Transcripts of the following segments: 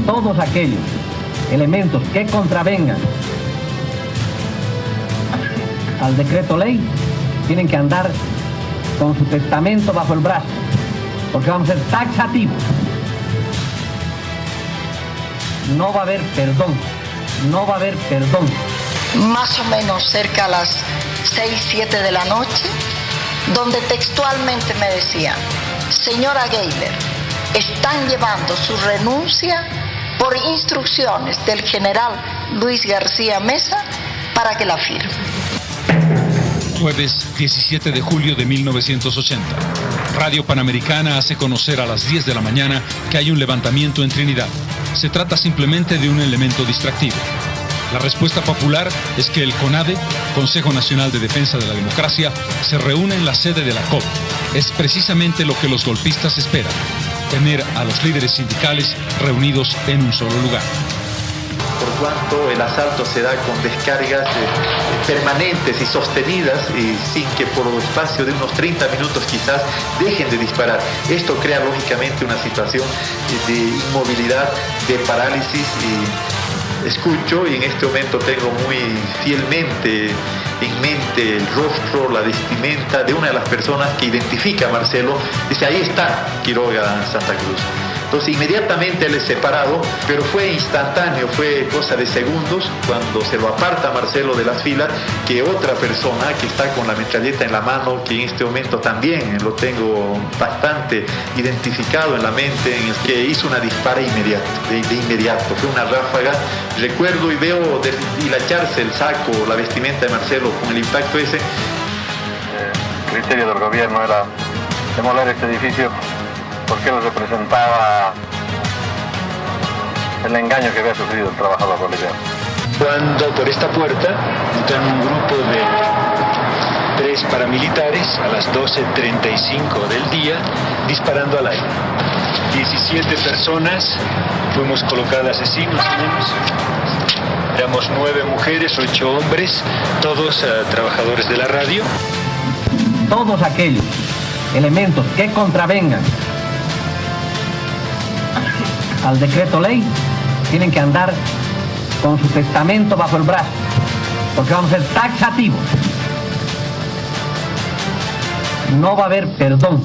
todos aquellos elementos que contravengan al decreto ley tienen que andar con su testamento bajo el brazo, porque vamos a ser taxativos. No va a haber perdón, no va a haber perdón. Más o menos cerca a las 6, 7 de la noche, donde textualmente me decían: señora Gayler, están llevando su renuncia por instrucciones del general Luis García Meza para que la firme. Jueves 17 de julio de 1980. Radio Panamericana hace conocer a las 10 de la mañana que hay un levantamiento en Trinidad. Se trata simplemente de un elemento distractivo. La respuesta popular es que el CONADE, Consejo Nacional de Defensa de la Democracia, se reúne en la sede de la COP. Es precisamente lo que los golpistas esperan: tener a los líderes sindicales reunidos en un solo lugar. Por cuanto el asalto se da con descargas permanentes y sostenidas y sin que por un espacio de unos 30 minutos quizás dejen de disparar. Esto crea lógicamente una situación de inmovilidad, de parálisis, y escucho y en este momento tengo muy fielmente en mente el rostro, la vestimenta de una de las personas que identifica a Marcelo. Dice: ahí está Quiroga Santa Cruz. Entonces inmediatamente él es separado, pero fue instantáneo, fue cosa de segundos cuando se lo aparta Marcelo de las filas, que otra persona que está con la metralleta en la mano, que en este momento también lo tengo bastante identificado en la mente, en el que hizo una dispara inmediata, de inmediato, fue una ráfaga. Recuerdo y veo deshilacharse el saco, la vestimenta de Marcelo con el impacto ese. El criterio del gobierno era demoler este edificio porque lo representaba el engaño que había sufrido el trabajador boliviano. Cuando por esta puerta entran un grupo de 3 paramilitares a las 12:35 del día disparando al aire. 17 personas fuimos colocadas asesinos. Éramos 9 mujeres, 8 hombres, todos trabajadores de la radio. Todos aquellos elementos que contravengan al decreto ley tienen que andar con su testamento bajo el brazo, porque vamos a ser taxativos. No va a haber perdón.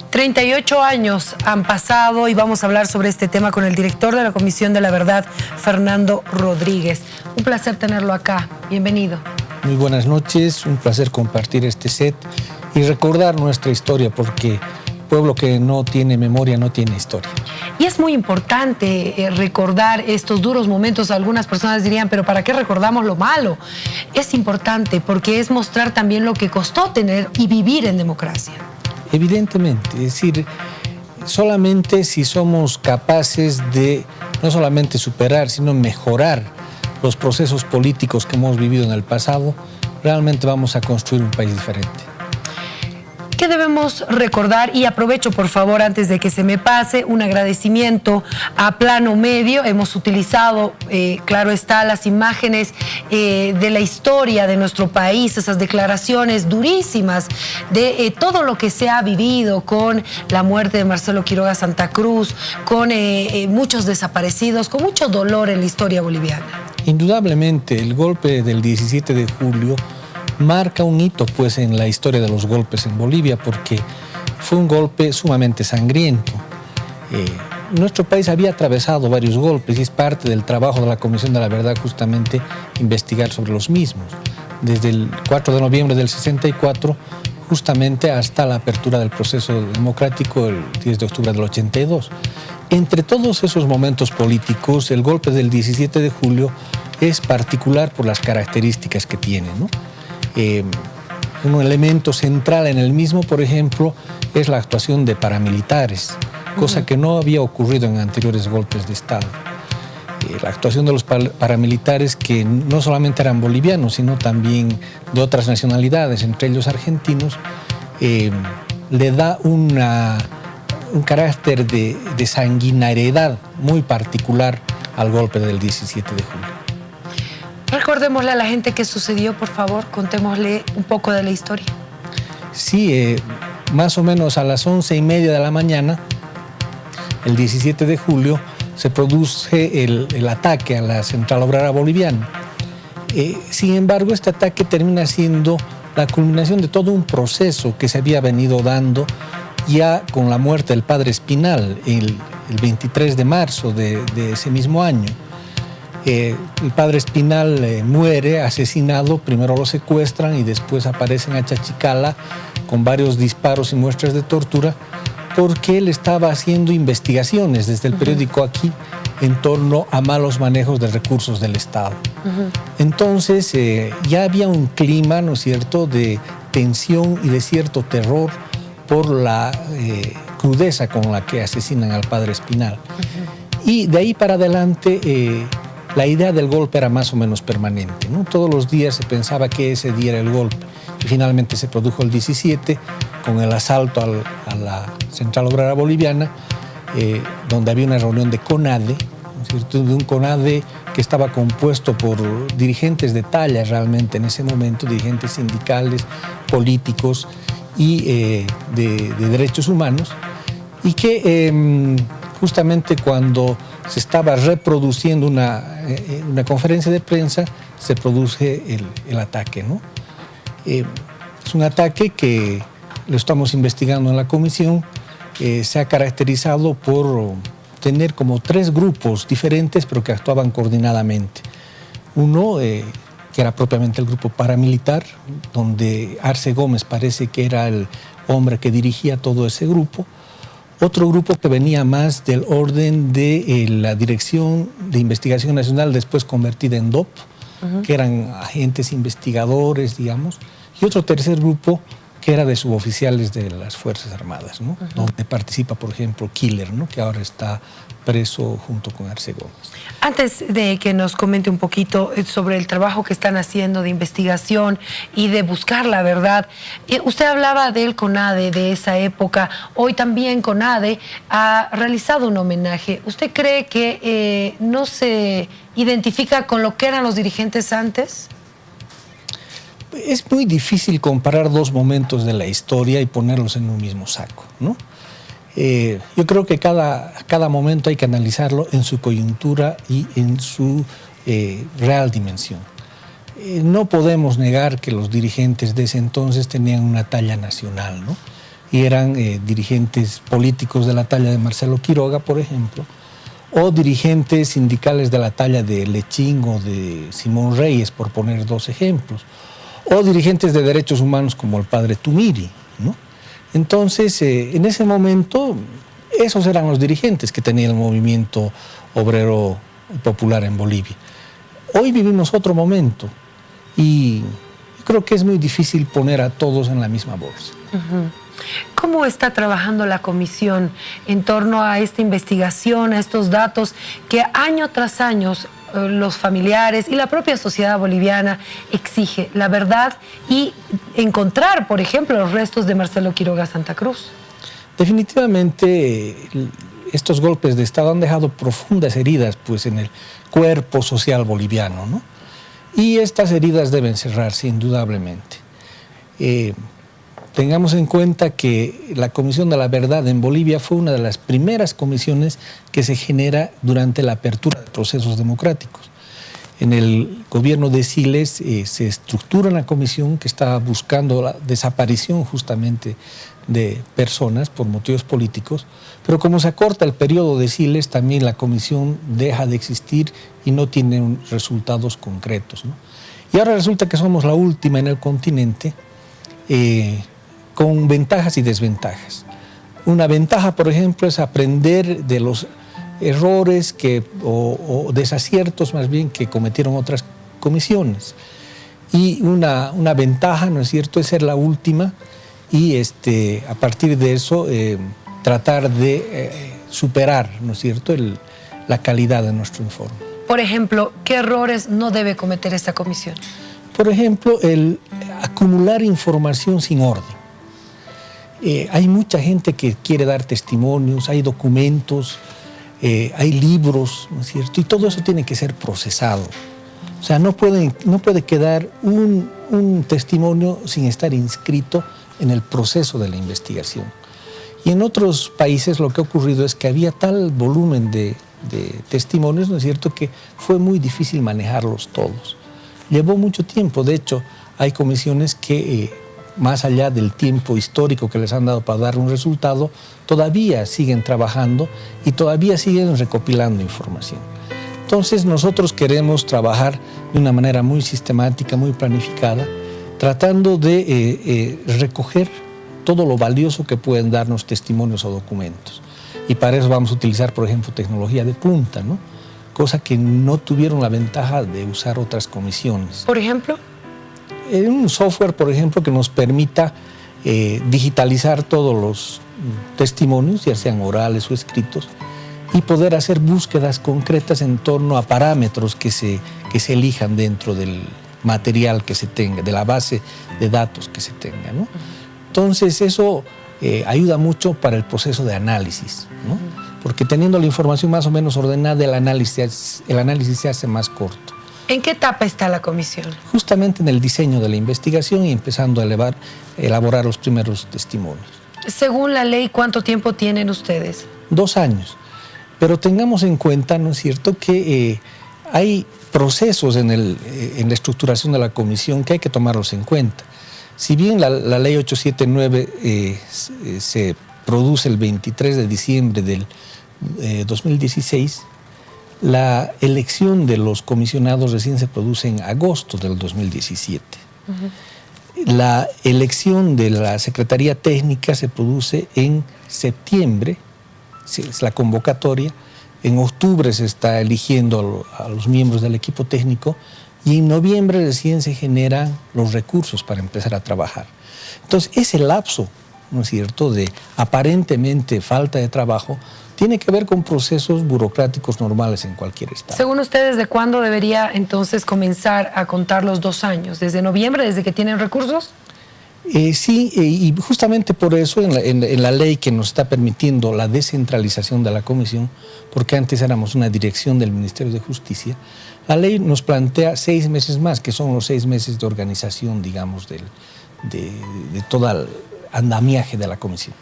38 años han pasado y vamos a hablar sobre este tema con el director de la Comisión de la Verdad, Fernando Rodríguez. Un placer tenerlo acá. Bienvenido. Muy buenas noches, un placer compartir este set y recordar nuestra historia, porque pueblo que no tiene memoria no tiene historia. Y es muy importante recordar estos duros momentos. Algunas personas dirían: pero ¿para qué recordamos lo malo? Es importante porque es mostrar también lo que costó tener y vivir en democracia. Evidentemente, es decir, solamente si somos capaces de no solamente superar, sino mejorar los procesos políticos que hemos vivido en el pasado, realmente vamos a construir un país diferente. ¿Qué debemos recordar? Y aprovecho, por favor, antes de que se me pase, un agradecimiento a Plano Medio. Hemos utilizado, claro está, las imágenes de la historia de nuestro país, esas declaraciones durísimas de todo lo que se ha vivido con la muerte de Marcelo Quiroga Santa Cruz, con muchos desaparecidos, con mucho dolor en la historia boliviana. Indudablemente, el golpe del 17 de julio marca un hito pues en la historia de los golpes en Bolivia, porque fue un golpe sumamente sangriento. Nuestro país había atravesado varios golpes y es parte del trabajo de la Comisión de la Verdad justamente investigar sobre los mismos. Desde el 4 de noviembre del 64 justamente hasta la apertura del proceso democrático el 10 de octubre del 82. Entre todos esos momentos políticos, el golpe del 17 de julio es particular por las características que tiene, ¿no? Un elemento central en el mismo, por ejemplo, es la actuación de paramilitares, cosa que no había ocurrido en anteriores golpes de Estado. La actuación de los paramilitares, que no solamente eran bolivianos, sino también de otras nacionalidades, entre ellos argentinos, le da un carácter de sanguinariedad muy particular al golpe del 17 de julio. Recordémosle a la gente qué sucedió, por favor, contémosle un poco de la historia. Sí, más o menos a las 11:30 de la mañana, el 17 de julio, se produce el ataque a la Central Obrera Boliviana. Sin embargo, este ataque termina siendo la culminación de todo un proceso que se había venido dando ya con la muerte del padre Espinal el 23 de marzo de ese mismo año. El padre Espinal muere asesinado, primero lo secuestran y después aparece en Achachicala con varios disparos y muestras de tortura porque él estaba haciendo investigaciones desde el periódico Aquí en torno a malos manejos de recursos del Estado. Entonces ya había un clima, ¿no es cierto?, de tensión y de cierto terror por la crudeza con la que asesinan al padre Espinal. Y de ahí para adelante la idea del golpe era más o menos permanente, ¿no? Todos los días se pensaba que ese día era el golpe. Y finalmente se produjo el 17 con el asalto a la Central Obrera Boliviana, donde había una reunión de CONADE, ¿no es cierto?, de un CONADE que estaba compuesto por dirigentes de talla realmente en ese momento, dirigentes sindicales, políticos y de derechos humanos, y que justamente cuando se estaba reproduciendo una conferencia de prensa, se produce el ataque, ¿no? Es un ataque que lo estamos investigando en la comisión, se ha caracterizado por tener como 3 grupos diferentes, pero que actuaban coordinadamente. Uno, que era propiamente el grupo paramilitar, donde Arce Gómez parece que era el hombre que dirigía todo ese grupo. Otro grupo que venía más del orden de la Dirección de Investigación Nacional, después convertida en DOP, que eran agentes investigadores, digamos. Y otro tercer grupo que era de suboficiales de las Fuerzas Armadas, ¿no? Donde participa, por ejemplo, Killer, ¿no?, que ahora está preso junto con Arce Gómez. Antes de que nos comente un poquito sobre el trabajo que están haciendo de investigación y de buscar la verdad, usted hablaba del CONADE de esa época. Hoy también CONADE ha realizado un homenaje. ¿Usted cree que no se identifica con lo que eran los dirigentes antes? Es muy difícil comparar 2 momentos de la historia y ponerlos en un mismo saco, ¿no? Yo creo que cada momento hay que analizarlo en su coyuntura y en su real dimensión. No podemos negar que los dirigentes de ese entonces tenían una talla nacional, ¿no? Y eran dirigentes políticos de la talla de Marcelo Quiroga, por ejemplo, o dirigentes sindicales de la talla de Lechín o de Simón Reyes, por poner 2 ejemplos, o dirigentes de derechos humanos como el padre Tumiri, ¿no? Entonces, en ese momento, esos eran los dirigentes que tenía el movimiento obrero popular en Bolivia. Hoy vivimos otro momento y yo creo que es muy difícil poner a todos en la misma bolsa. ¿Cómo está trabajando la comisión en torno a esta investigación, a estos datos que año tras año los familiares y la propia sociedad boliviana exige la verdad y encontrar, por ejemplo, los restos de Marcelo Quiroga Santa Cruz? Definitivamente estos golpes de Estado han dejado profundas heridas, pues, en el cuerpo social boliviano, ¿no? Y estas heridas deben cerrarse indudablemente. Tengamos en cuenta que la Comisión de la Verdad en Bolivia fue una de las primeras comisiones que se genera durante la apertura de procesos democráticos. En el gobierno de Siles se estructura una comisión que estaba buscando la desaparición justamente de personas por motivos políticos, pero como se acorta el periodo de Siles, también la comisión deja de existir y no tiene resultados concretos, ¿no? Y ahora resulta que somos la última en el continente, con ventajas y desventajas. Una ventaja, por ejemplo, es aprender de los errores o desaciertos más bien que cometieron otras comisiones. Y una ventaja, ¿no es cierto?, es ser la última y a partir de eso tratar de superar, ¿no es cierto?, la calidad de nuestro informe. Por ejemplo, ¿qué errores no debe cometer esta comisión? Por ejemplo, el acumular información sin orden. Hay mucha gente que quiere dar testimonios, hay documentos, hay libros, ¿no es cierto? Y todo eso tiene que ser procesado. O sea, no puede quedar un testimonio sin estar inscrito en el proceso de la investigación. Y en otros países lo que ha ocurrido es que había tal volumen de testimonios, ¿no es cierto?, que fue muy difícil manejarlos todos. Llevó mucho tiempo. De hecho, hay comisiones que, más allá del tiempo histórico que les han dado para dar un resultado, todavía siguen trabajando y todavía siguen recopilando información. Entonces, nosotros queremos trabajar de una manera muy sistemática, muy planificada, tratando de recoger todo lo valioso que pueden darnos testimonios o documentos. Y para eso vamos a utilizar, por ejemplo, tecnología de punta, ¿no? Cosa que no tuvieron la ventaja de usar otras comisiones. ¿Por ejemplo? Un software, por ejemplo, que nos permita digitalizar todos los testimonios, ya sean orales o escritos, y poder hacer búsquedas concretas en torno a parámetros que se elijan dentro del material que se tenga, de la base de datos que se tenga, ¿no? Entonces, eso ayuda mucho para el proceso de análisis, ¿no? Porque teniendo la información más o menos ordenada, el análisis se hace más corto. ¿En qué etapa está la comisión? Justamente en el diseño de la investigación y empezando a elaborar los primeros testimonios. Según la ley, ¿cuánto tiempo tienen ustedes? 2 años. Pero tengamos en cuenta, ¿no es cierto?, que hay procesos en la estructuración de la comisión que hay que tomarlos en cuenta. Si bien la ley 879 se produce el 23 de diciembre del 2016, la elección de los comisionados recién se produce en agosto del 2017. La elección de la Secretaría Técnica se produce en septiembre, es la convocatoria. En octubre se está eligiendo a los miembros del equipo técnico y en noviembre recién se generan los recursos para empezar a trabajar. Entonces, ese lapso, ¿no es cierto?, de aparentemente falta de trabajo, tiene que ver con procesos burocráticos normales en cualquier estado. Según ustedes, ¿de cuándo debería entonces comenzar a contar los 2 años? ¿Desde noviembre, desde que tienen recursos? Sí, y justamente por eso en la ley que nos está permitiendo la descentralización de la comisión, porque antes éramos una dirección del Ministerio de Justicia, la ley nos plantea 6 meses más, que son los 6 meses de organización, digamos, de todo el andamiaje de la comisión.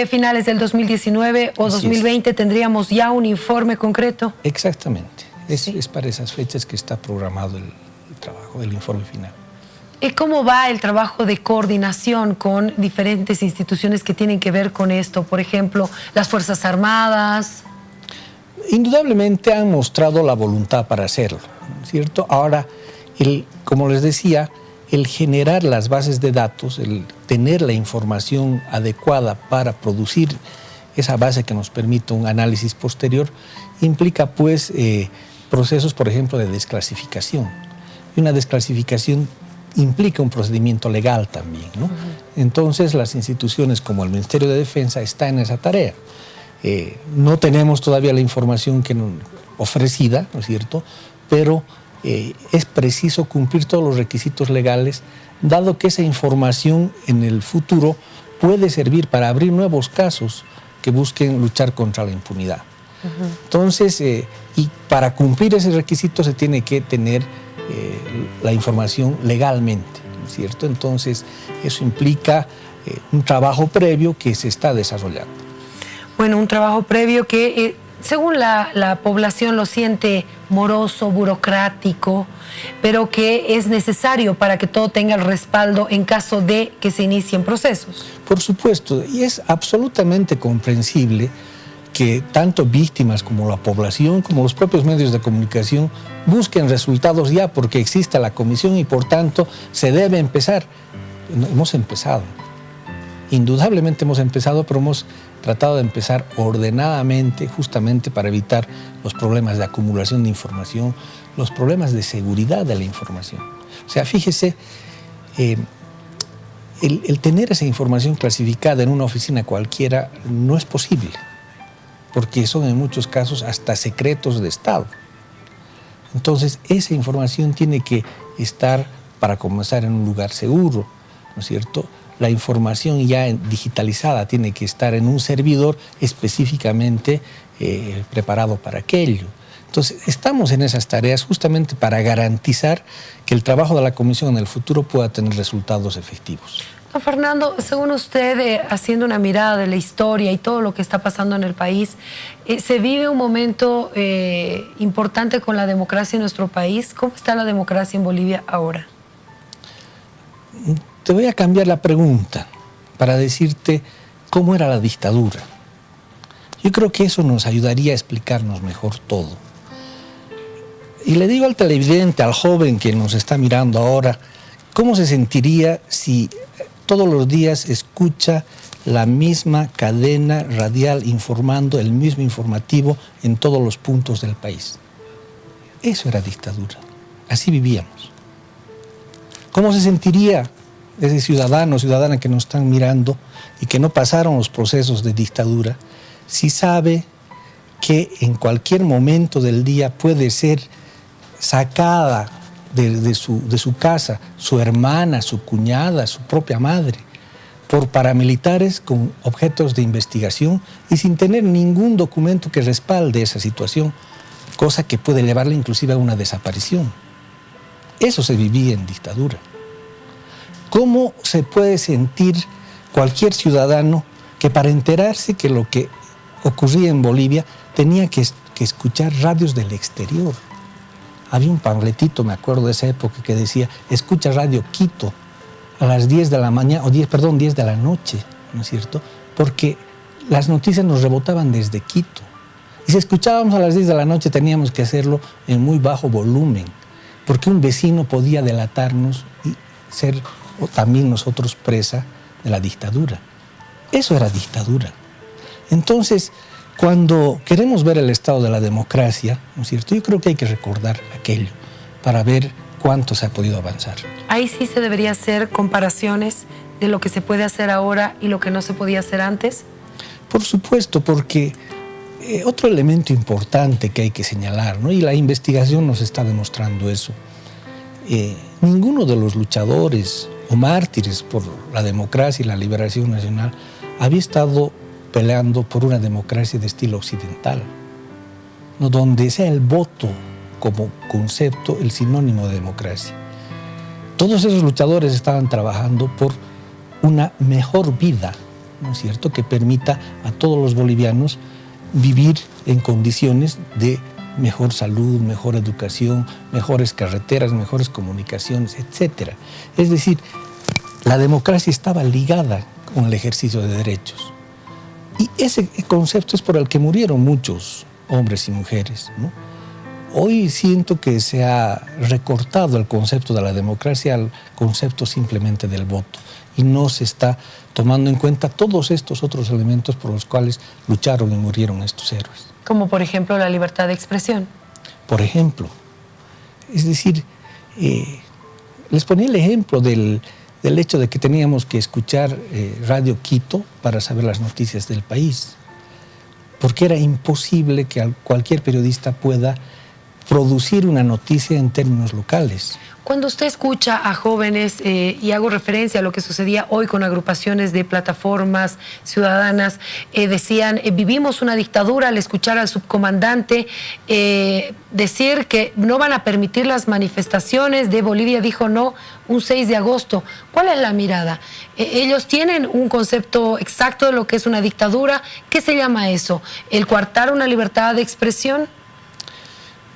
Finales del 2019 o 2020 tendríamos ya un informe concreto. Exactamente, es para esas fechas que está programado el trabajo, el informe final. ¿Y cómo va el trabajo de coordinación con diferentes instituciones que tienen que ver con esto? Por ejemplo, las Fuerzas Armadas. Indudablemente han mostrado la voluntad para hacerlo, ¿cierto? Ahora, como les decía, el generar las bases de datos, el tener la información adecuada para producir esa base que nos permita un análisis posterior, implica pues procesos, por ejemplo, de desclasificación. Y una desclasificación implica un procedimiento legal también, ¿no? Entonces, las instituciones como el Ministerio de Defensa están en esa tarea. No tenemos todavía la información ofrecida, ¿no es cierto?, pero es preciso cumplir todos los requisitos legales, dado que esa información en el futuro puede servir para abrir nuevos casos que busquen luchar contra la impunidad. Entonces, y para cumplir ese requisito se tiene que tener la información legalmente, ¿no es cierto? Entonces, eso implica un trabajo previo que se está desarrollando. Bueno, un trabajo previo que, según la población, lo siente moroso, burocrático, pero que es necesario para que todo tenga el respaldo en caso de que se inicien procesos. Por supuesto, y es absolutamente comprensible que tanto víctimas como la población, como los propios medios de comunicación, busquen resultados ya porque existe la comisión y por tanto se debe empezar. Hemos empezado, indudablemente hemos empezado, pero hemos tratado de empezar ordenadamente, justamente para evitar los problemas de acumulación de información, los problemas de seguridad de la información. O sea, fíjese, el tener esa información clasificada en una oficina cualquiera no es posible, porque son en muchos casos hasta secretos de Estado. Entonces, esa información tiene que estar, para comenzar, en un lugar seguro, ¿no es cierto? La información ya digitalizada tiene que estar en un servidor específicamente preparado para aquello. Entonces, estamos en esas tareas justamente para garantizar que el trabajo de la comisión en el futuro pueda tener resultados efectivos. Don Fernando, según usted, haciendo una mirada de la historia y todo lo que está pasando en el país, ¿se vive un momento importante con la democracia en nuestro país? ¿Cómo está la democracia en Bolivia ahora? Te voy a cambiar la pregunta para decirte cómo era la dictadura. Yo creo que eso nos ayudaría a explicarnos mejor todo. Y le digo al televidente, al joven que nos está mirando ahora, ¿cómo se sentiría si todos los días escucha la misma cadena radial informando, el mismo informativo en todos los puntos del país? Eso era dictadura. Así vivíamos. ¿Cómo se sentiría ese ciudadano o ciudadana que nos están mirando y que no pasaron los procesos de dictadura si sabe que en cualquier momento del día puede ser sacada de su casa, su hermana, su cuñada, su propia madre, por paramilitares con objetos de investigación y sin tener ningún documento que respalde esa situación, cosa que puede llevarla inclusive a una desaparición? Eso se vivía en dictadura. ¿Cómo se puede sentir cualquier ciudadano que para enterarse que lo que ocurría en Bolivia tenía que escuchar radios del exterior? Había un panfletito, me acuerdo de esa época, que decía, escucha Radio Quito a las 10 de la mañana, 10 de la noche, ¿no es cierto? Porque las noticias nos rebotaban desde Quito. Y si escuchábamos a las 10 de la noche teníamos que hacerlo en muy bajo volumen, porque un vecino podía delatarnos y ser también nosotros presa de la dictadura. Eso era dictadura. Entonces, cuando queremos ver el estado de la democracia, ¿no es cierto?, yo creo que hay que recordar aquello para ver cuánto se ha podido avanzar. Ahí sí se debería hacer comparaciones de lo que se puede hacer ahora y lo que no se podía hacer antes. Por supuesto, porque otro elemento importante que hay que señalar, ¿no?, y la investigación nos está demostrando eso, ninguno de los luchadores o mártires por la democracia y la liberación nacional había estado peleando por una democracia de estilo occidental, ¿no?, donde sea el voto como concepto el sinónimo de democracia. Todos esos luchadores estaban trabajando por una mejor vida, ¿no es cierto?, que permita a todos los bolivianos vivir en condiciones de mejor salud, mejor educación, mejores carreteras, mejores comunicaciones, etc. Es decir, la democracia estaba ligada con el ejercicio de derechos. Y ese concepto es por el que murieron muchos hombres y mujeres, ¿no? Hoy siento que se ha recortado el concepto de la democracia al concepto simplemente del voto y no se está tomando en cuenta todos estos otros elementos por los cuales lucharon y murieron estos héroes. Como por ejemplo la libertad de expresión. Por ejemplo. Es decir, les ponía el ejemplo del hecho de que teníamos que escuchar Radio Quito para saber las noticias del país, porque era imposible que cualquier periodista pueda producir una noticia en términos locales. Cuando usted escucha a jóvenes, y hago referencia a lo que sucedía hoy con agrupaciones de plataformas ciudadanas, decían, vivimos una dictadura, al escuchar al subcomandante decir que no van a permitir las manifestaciones, de Bolivia dijo no, un 6 de agosto. ¿Cuál es la mirada? Ellos tienen un concepto exacto de lo que es una dictadura. ¿Qué se llama eso? ¿El coartar una libertad de expresión?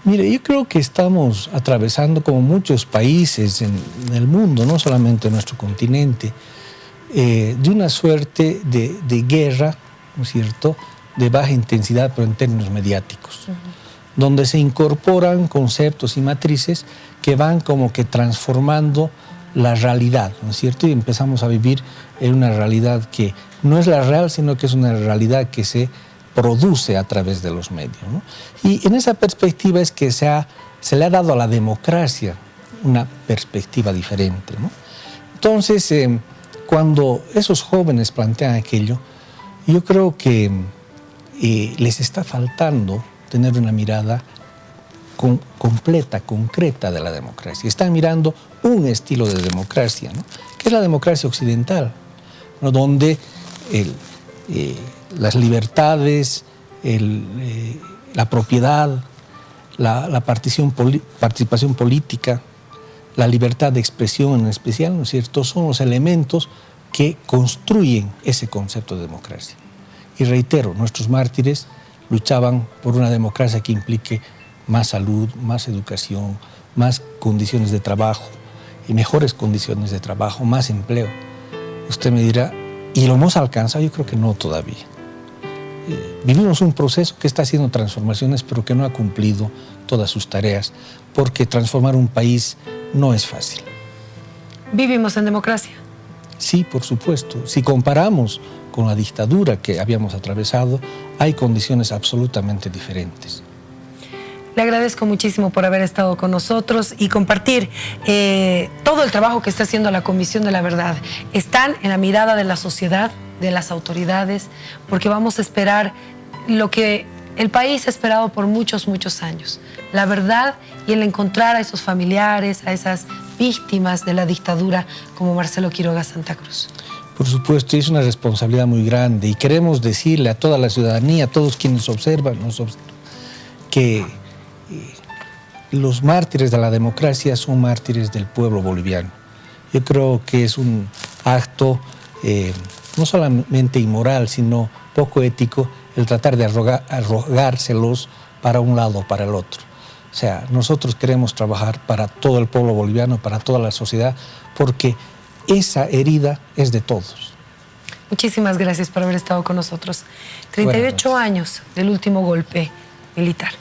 Mire, yo creo que estamos atravesando, como muchos países en el mundo, no solamente en nuestro continente, de una suerte de guerra, ¿no es cierto?, de baja intensidad, pero en términos mediáticos, donde se incorporan conceptos y matrices que van como que transformando la realidad, ¿no es cierto?, y empezamos a vivir en una realidad que no es la real, sino que es una realidad que se produce a través de los medios, ¿no? Y en esa perspectiva es que se le ha dado a la democracia una perspectiva diferente, ¿no? Entonces, cuando esos jóvenes plantean aquello, yo creo que les está faltando tener una mirada completa, concreta de la democracia. Están mirando un estilo de democracia, ¿no?, que es la democracia occidental, ¿no?, donde las libertades, la propiedad, la participación política, la libertad de expresión en especial, ¿no es cierto?, son los elementos que construyen ese concepto de democracia. Y reitero, nuestros mártires luchaban por una democracia que implique más salud, más educación, más condiciones de trabajo y mejores condiciones de trabajo, más empleo. Usted me dirá, ¿y lo hemos alcanzado? Yo creo que no todavía. Vivimos un proceso que está haciendo transformaciones, pero que no ha cumplido todas sus tareas, porque transformar un país no es fácil. ¿Vivimos en democracia? Sí, por supuesto. Si comparamos con la dictadura que habíamos atravesado, hay condiciones absolutamente diferentes. Le agradezco muchísimo por haber estado con nosotros y compartir todo el trabajo que está haciendo la Comisión de la Verdad. Están en la mirada de la sociedad, de las autoridades, porque vamos a esperar lo que el país ha esperado por muchos, muchos años. La verdad y el encontrar a esos familiares, a esas víctimas de la dictadura como Marcelo Quiroga Santa Cruz. Por supuesto, es una responsabilidad muy grande y queremos decirle a toda la ciudadanía, a todos quienes observan, que los mártires de la democracia son mártires del pueblo boliviano. Yo creo que es un acto no solamente inmoral, sino poco ético el tratar de arrogárselos para un lado o para el otro. O sea, nosotros queremos trabajar para todo el pueblo boliviano, para toda la sociedad, porque esa herida es de todos. Muchísimas gracias por haber estado con nosotros. 38 años del último golpe militar.